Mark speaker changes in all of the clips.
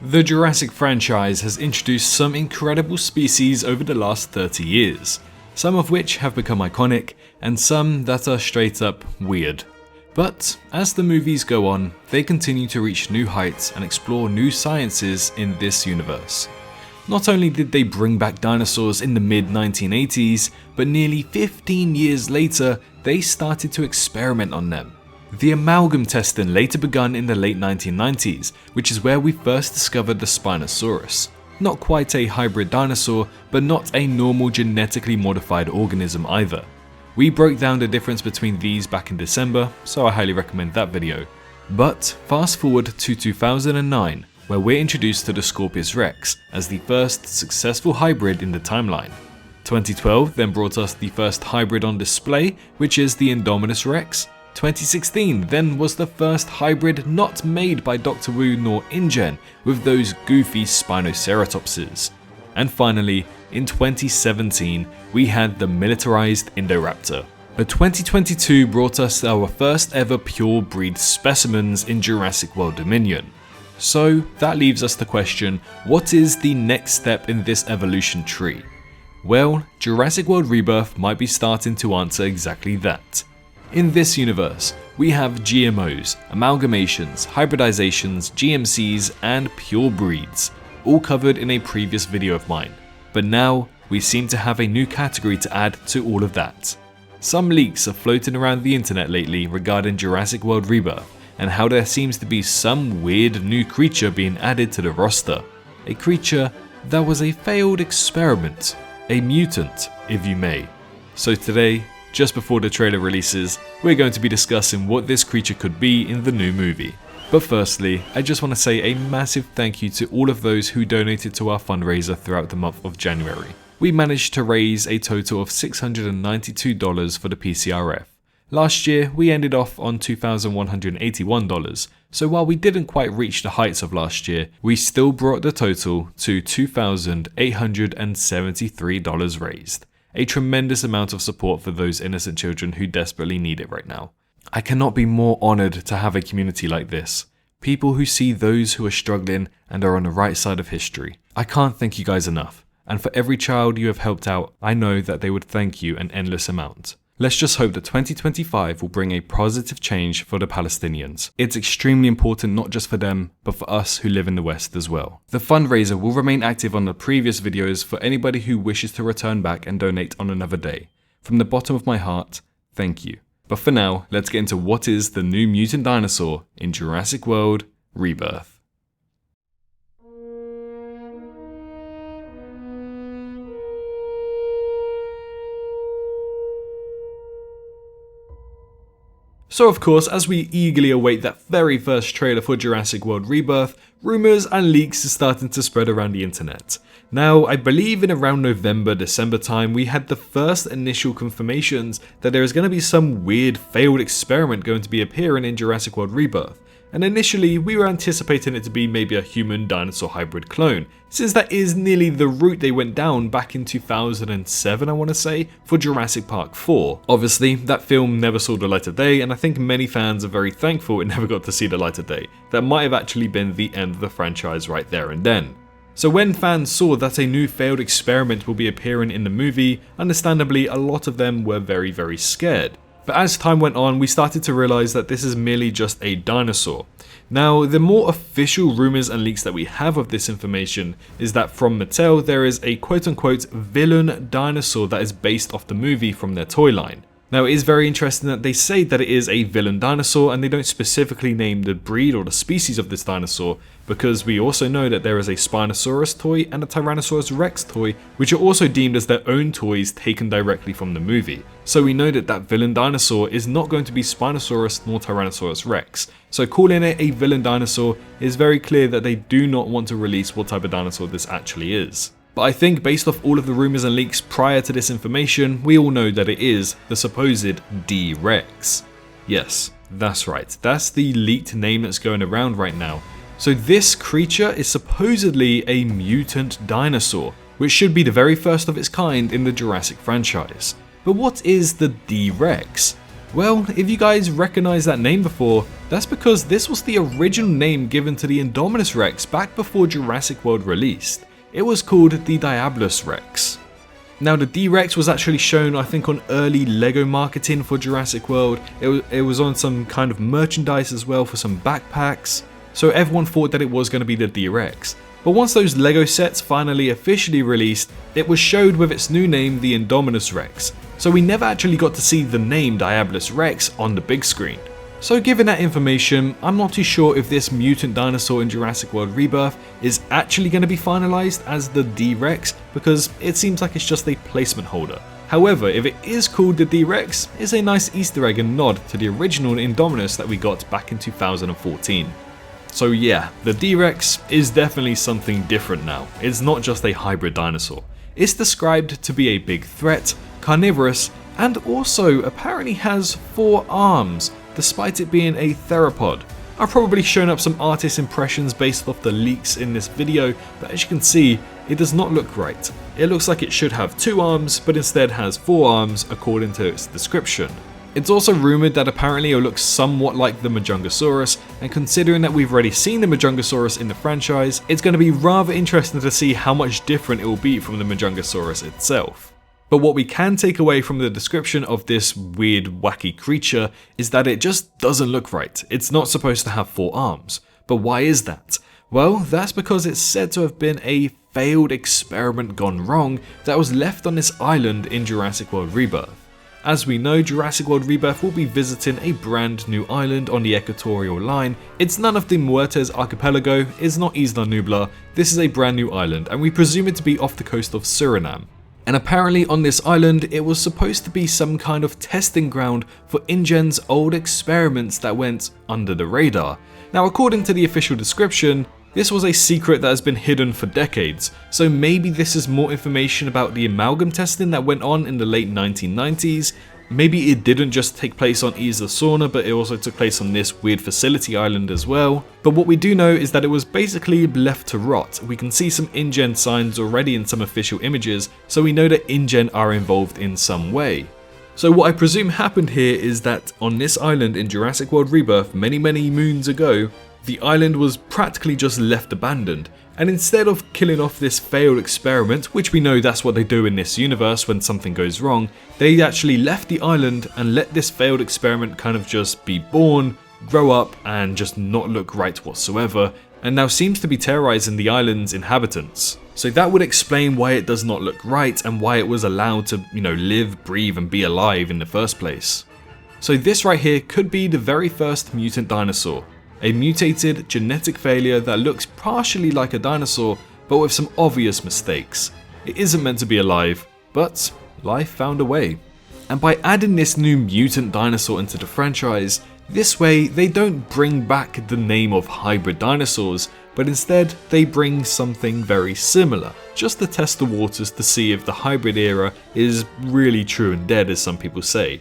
Speaker 1: The Jurassic franchise has introduced some incredible species over the last 30 years, some of which have become iconic, and some that are straight up weird. But as the movies go on, they continue to reach new heights and explore new sciences in this universe. Not only did they bring back dinosaurs in the mid-1980s, but nearly 15 years later, they started to experiment on them. The amalgam testing later begun in the late 1990s, which is where we first discovered the Spinosaurus. Not quite a hybrid dinosaur, but not a normal genetically modified organism either. We broke down the difference between these back in December, so I highly recommend that video. But fast forward to 2009, where we're introduced to the Scorpius Rex as the first successful hybrid in the timeline. 2012 then brought us the first hybrid on display, which is the Indominus Rex. 2016 then was the first hybrid not made by Dr. Wu nor InGen, with those goofy Spinoceratopses. And finally, in 2017, we had the militarized Indoraptor. But 2022 brought us our first ever pure breed specimens in Jurassic World Dominion. So that leaves us the question, what is the next step in this evolution tree? Well, Jurassic World Rebirth might be starting to answer exactly that. In this universe, we have GMOs, amalgamations, hybridizations, GMCs, and pure breeds, all covered in a previous video of mine. But now, we seem to have a new category to add to all of that. Some leaks are floating around the internet lately regarding Jurassic World Rebirth, and how there seems to be some weird new creature being added to the roster. A creature that was a failed experiment, a mutant, if you may. So today, just before the trailer releases, we're going to be discussing what this creature could be in the new movie. But firstly, I just want to say a massive thank you to all of those who donated to our fundraiser throughout the month of January. We managed to raise a total of $692 for the PCRF. Last year, we ended off on $2,181, so while we didn't quite reach the heights of last year, we still brought the total to $2,873 raised. A tremendous amount of support for those innocent children who desperately need it right now. I cannot be more honoured to have a community like this. People who see those who are struggling and are on the right side of history. I can't thank you guys enough, and for every child you have helped out, I know that they would thank you an endless amount. Let's just hope that 2025 will bring a positive change for the Palestinians. It's extremely important not just for them, but for us who live in the West as well. The fundraiser will remain active on the previous videos for anybody who wishes to return back and donate on another day. From the bottom of my heart, thank you. But for now, let's get into what is the new mutant dinosaur in Jurassic World Rebirth. So of course, as we eagerly await that very first trailer for Jurassic World Rebirth, rumours and leaks are starting to spread around the internet. Now, I believe in around November, December time, we had the first initial confirmations that there is going to be some weird failed experiment going to be appearing in Jurassic World Rebirth. And initially, we were anticipating it to be maybe a human-dinosaur hybrid clone, since that is nearly the route they went down back in 2007, I want to say, for Jurassic Park 4. Obviously, that film never saw the light of day, and I think many fans are very thankful it never got to see the light of day. That might have actually been the end of the franchise right there and then. So when fans saw that a new failed experiment will be appearing in the movie, understandably, a lot of them were very, very scared. But as time went on, we started to realise that this is merely just a dinosaur. Now, the more official rumours and leaks that we have of this information is that from Mattel there is a quote-unquote villain dinosaur that is based off the movie from their toy line. Now, it is very interesting that they say that it is a villain dinosaur and they don't specifically name the breed or the species of this dinosaur, because we also know that there is a Spinosaurus toy and a Tyrannosaurus Rex toy, which are also deemed as their own toys taken directly from the movie. So we know that that villain dinosaur is not going to be Spinosaurus nor Tyrannosaurus Rex. So calling it a villain dinosaur is very clear that they do not want to release what type of dinosaur this actually is. But I think based off all of the rumours and leaks prior to this information, we all know that it is the supposed D.Rex. Yes, that's right, that's the leaked name that's going around right now. So this creature is supposedly a mutant dinosaur, which should be the very first of its kind in the Jurassic franchise. But what is the D.Rex? Well, if you guys recognize that name before, that's because this was the original name given to the Indominus Rex back before Jurassic World released. It was called the Diabolus Rex. Now the D-Rex was actually shown, I think, on early LEGO marketing for Jurassic World. It was on some kind of merchandise as well for some backpacks. So everyone thought that it was going to be the D-Rex. But once those LEGO sets finally officially released, it was showed with its new name, the Indominus Rex. So we never actually got to see the name Diabolus Rex on the big screen. So given that information, I'm not too sure if this mutant dinosaur in Jurassic World Rebirth is actually going to be finalized as the D-Rex, because it seems like it's just a placement holder. However, if it is called the D-Rex, it's a nice Easter egg and nod to the original Indominus that we got back in 2014. So yeah, the D-Rex is definitely something different now. It's not just a hybrid dinosaur. It's described to be a big threat, carnivorous, and also apparently has 4 arms, despite it being a theropod. I've probably shown up some artist impressions based off the leaks in this video, but as you can see, it does not look right. It looks like it should have 2 arms, but instead has 4 arms according to its description. It's also rumoured that apparently it looks somewhat like the Majungasaurus, and considering that we've already seen the Majungasaurus in the franchise, it's going to be rather interesting to see how much different it will be from the Majungasaurus itself. But what we can take away from the description of this weird, wacky creature is that it just doesn't look right. It's not supposed to have 4 arms. But why is that? Well, that's because it's said to have been a failed experiment gone wrong that was left on this island in Jurassic World Rebirth. As we know, Jurassic World Rebirth will be visiting a brand new island on the equatorial line. It's none of the Muertes archipelago, it's not Isla Nublar, this is a brand new island, and we presume it to be off the coast of Suriname. And apparently on this island, it was supposed to be some kind of testing ground for InGen's old experiments that went under the radar. Now, according to the official description, this was a secret that has been hidden for decades, so maybe this is more information about the amalgam testing that went on in the late 1990s. Maybe it didn't just take place on Isla Sorna, but it also took place on this weird facility island as well. But what we do know is that it was basically left to rot. We can see some InGen signs already in some official images, so we know that InGen are involved in some way. So what I presume happened here is that on this island in Jurassic World Rebirth many moons ago, the island was practically just left abandoned, and instead of killing off this failed experiment, which we know that's what they do in this universe when something goes wrong, they actually left the island and let this failed experiment kind of just be born, grow up, and just not look right whatsoever, and now seems to be terrorizing the island's inhabitants. So that would explain why it does not look right and why it was allowed to, live, breathe, and be alive in the first place. So this right here could be the very first mutant dinosaur. A mutated genetic failure that looks partially like a dinosaur, but with some obvious mistakes. It isn't meant to be alive, but life found a way. And by adding this new mutant dinosaur into the franchise, this way they don't bring back the name of hybrid dinosaurs, but instead they bring something very similar, just to test the waters to see if the hybrid era is really true and dead, as some people say.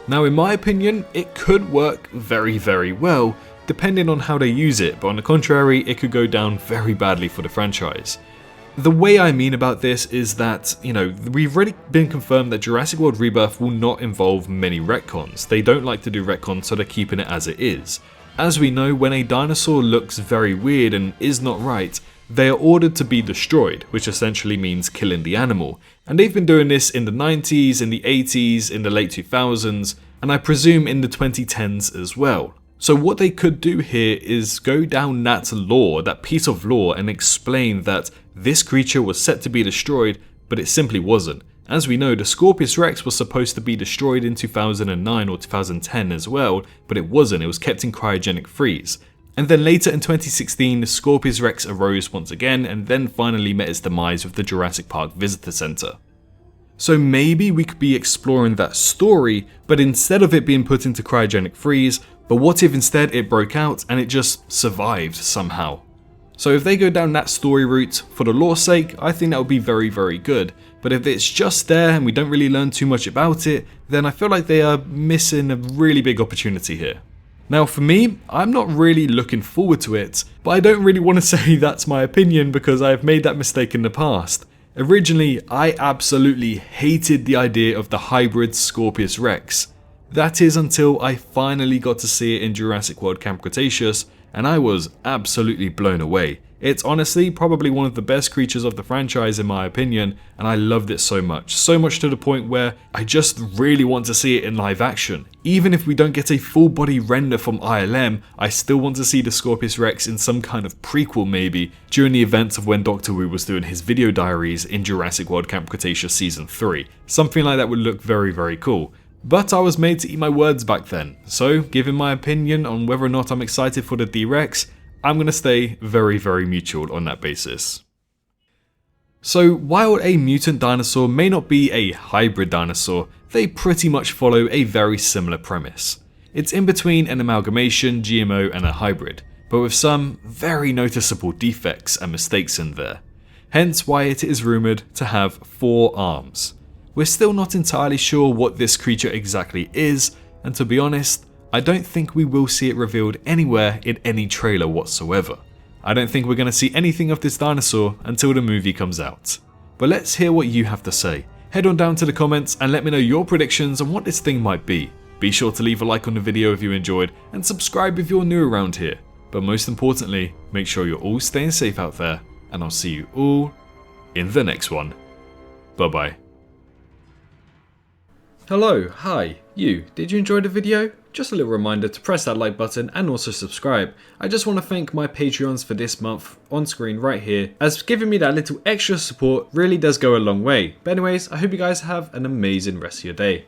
Speaker 1: Now, in my opinion, it could work very well, depending on how they use it, but on the contrary, it could go down very badly for the franchise. The way I mean about this is that, we've already been confirmed that Jurassic World Rebirth will not involve many retcons. They don't like to do retcons, so they're keeping it as it is. As we know, when a dinosaur looks very weird and is not right, they are ordered to be destroyed, which essentially means killing the animal. And they've been doing this in the 90s, in the 80s, in the late 2000s, and I presume in the 2010s as well. So what they could do here is go down that lore, that piece of lore, and explain that this creature was set to be destroyed, but it simply wasn't. As we know, the Scorpius Rex was supposed to be destroyed in 2009 or 2010 as well, but it wasn't, it was kept in cryogenic freeze. And then later in 2016, the Scorpius Rex arose once again, and then finally met its demise with the Jurassic Park Visitor Center. So maybe we could be exploring that story, but instead of it being put into cryogenic freeze, but what if instead it broke out and it just survived somehow? So if they go down that story route, for the lore's sake, I think that would be very good. But if it's just there and we don't really learn too much about it, then I feel like they are missing a really big opportunity here. Now for me, I'm not really looking forward to it, but I don't really want to say that's my opinion because I have made that mistake in the past. Originally, I absolutely hated the idea of the hybrid Scorpius Rex. That is until I finally got to see it in Jurassic World Camp Cretaceous, and I was absolutely blown away. It's honestly probably one of the best creatures of the franchise in my opinion, and I loved it so much to the point where I just really want to see it in live action. Even if we don't get a full body render from ILM, I still want to see the Scorpius Rex in some kind of prequel maybe, during the events of when Dr. Wu was doing his video diaries in Jurassic World Camp Cretaceous Season 3. Something like that would look very, very cool. But I was made to eat my words back then, so giving my opinion on whether or not I'm excited for the D.Rex, I'm going to stay very, very mutual on that basis. So while a mutant dinosaur may not be a hybrid dinosaur, they pretty much follow a very similar premise. It's in between an amalgamation, GMO and a hybrid, but with some very noticeable defects and mistakes in there. Hence why it is rumoured to have 4 arms. We're still not entirely sure what this creature exactly is, and to be honest, I don't think we will see it revealed anywhere in any trailer whatsoever. I don't think we're going to see anything of this dinosaur until the movie comes out. But let's hear what you have to say. Head on down to the comments and let me know your predictions on what this thing might be. Be sure to leave a like on the video if you enjoyed, and subscribe if you're new around here. But most importantly, make sure you're all staying safe out there, and I'll see you all in the next one. Bye bye. Hello, hi, you, did you enjoy the video? Just a little reminder to press that like button and also subscribe. I just want to thank my Patreons for this month on screen right here, as giving me that little extra support really does go a long way. But anyways, I hope you guys have an amazing rest of your day.